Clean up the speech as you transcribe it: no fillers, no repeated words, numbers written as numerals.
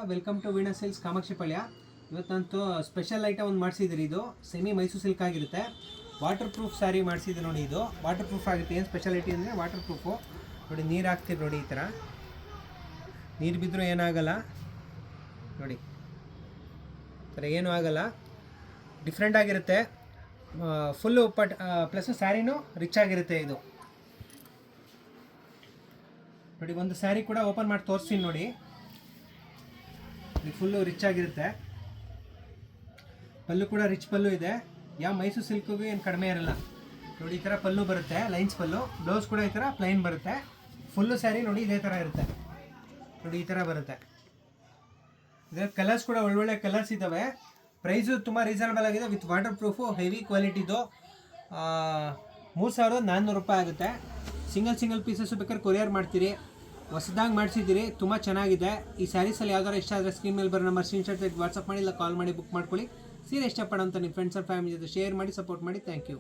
Welcome to Veena silks Kamakshipalya. ಇವತ್ತಂತೂ special item ಒಂದು ಮಾಡಿಸಿದ್ರಿ. ಇದು ಸೆಮಿ ಮೈಸೂರು ಸಿಲ್ಕ್ ಆಗಿರುತ್ತೆ. ವಾಟರ್ ಪ್ರೂಫ್ ಸ್ಯಾರಿ ಮಾಡಿಸಿದ್ರೆ ನೋಡಿ. ಇದು ವಾಟರ್ ಪ್ರೂಫ್ ಆಗುತ್ತೆ. ಏನು ಸ್ಪೆಷಾಲಿಟಿ ಅಂದರೆ ವಾಟರ್ ಪ್ರೂಫು ನೋಡಿ. ನೀರು ಹಾಕ್ತೀರಿ ನೋಡಿ, ಈ ಥರ ನೀರು ಬಿದ್ದರೂ ಏನಾಗಲ್ಲ ನೋಡಿ. ಈ ಥರ ಏನೂ ಆಗಲ್ಲ, ಡಿಫ್ರೆಂಟ್ ಆಗಿರುತ್ತೆ. ಫುಲ್ಲು ಪ್ಲಸ್ ಸ್ಯಾರಿನೂ ರಿಚ್ ಆಗಿರುತ್ತೆ. ಇದು ನೋಡಿ, ಒಂದು ಸ್ಯಾರಿ ಕೂಡ ಓಪನ್ ಮಾಡಿ ತೋರಿಸ್ತೀನಿ ನೋಡಿ. ಇದು ಫುಲ್ಲು ರಿಚ್ ಆಗಿರುತ್ತೆ. ಪಲ್ಲು ಕೂಡ ರಿಚ್ ಪಲ್ಲು ಇದೆ. ಯಾವ ಮೈಸೂರು ಸಿಲ್ಕ್ಗೂ ಏನು ಕಡಿಮೆ ಇರಲ್ಲ ನೋಡಿ. ಈ ಥರ ಪಲ್ಲು ಬರುತ್ತೆ, ಲೈನ್ಸ್ ಪಲ್ಲು. ಬ್ಲೌಸ್ ಕೂಡ ಈ ಥರ ಪ್ಲೈನ್ ಬರುತ್ತೆ. ಫುಲ್ಲು ಸ್ಯಾರಿ ನೋಡಿ ಇದೇ ಥರ ಇರುತ್ತೆ ನೋಡಿ. ಈ ಥರ ಬರುತ್ತೆ. ಇದರ ಕಲರ್ಸ್ ಕೂಡ ಒಳ್ಳೊಳ್ಳೆ ಕಲರ್ಸ್ ಇದ್ದಾವೆ. ಪ್ರೈಸು ತುಂಬ ರೀಸನಬಲ್ ಆಗಿದೆ. ವಿತ್ ವಾಟರ್ ಪ್ರೂಫು, ಹೆವಿ ಕ್ವಾಲಿಟಿದು. 3400 ರೂಪಾಯಿ ಆಗುತ್ತೆ. ಸಿಂಗಲ್ ಪೀಸಸ್ಸು ಬೇಕಾದ್ರೆ ಕೊರಿಯರ್ ಮಾಡ್ತೀರಿ. ಹೊಸದಾಗಿ ಮಾಡಿಸಿದ್ದೀರಿ, ತುಂಬ ಚೆನ್ನಾಗಿದೆ. ಈ ಸ್ಯಾರೀಸಲ್ಲಿ ಯಾವ್ದಾರು ಇಷ್ಟ ಆದರೆ ಸ್ಕ್ರೀನ್ ಮೇಲೆ ಬರೋ ನಂಬರ್ ಸ್ಕ್ರೀನ್ಶಾಟ್ ತೆಗೆದು ವಾಟ್ಸಪ್ ಮಾಡಿ, ಇಲ್ಲ ಕಾಲ್ ಮಾಡಿ ಬುಕ್ ಮಾಡ್ಕೊಳ್ಳಿ. ಸೀರೆ ಇಷ್ಟಪಡೋಂಥ ನಿಮ್ಮ ಫ್ರೆಂಡ್ಸ್ ಆ್ಯಂಡ್ ಫ್ಯಾಮಿಲಿ ಜೊತೆ ಶೇರ್ ಮಾಡಿ, ಸಪೋರ್ಟ್ ಮಾಡಿ. Thank you.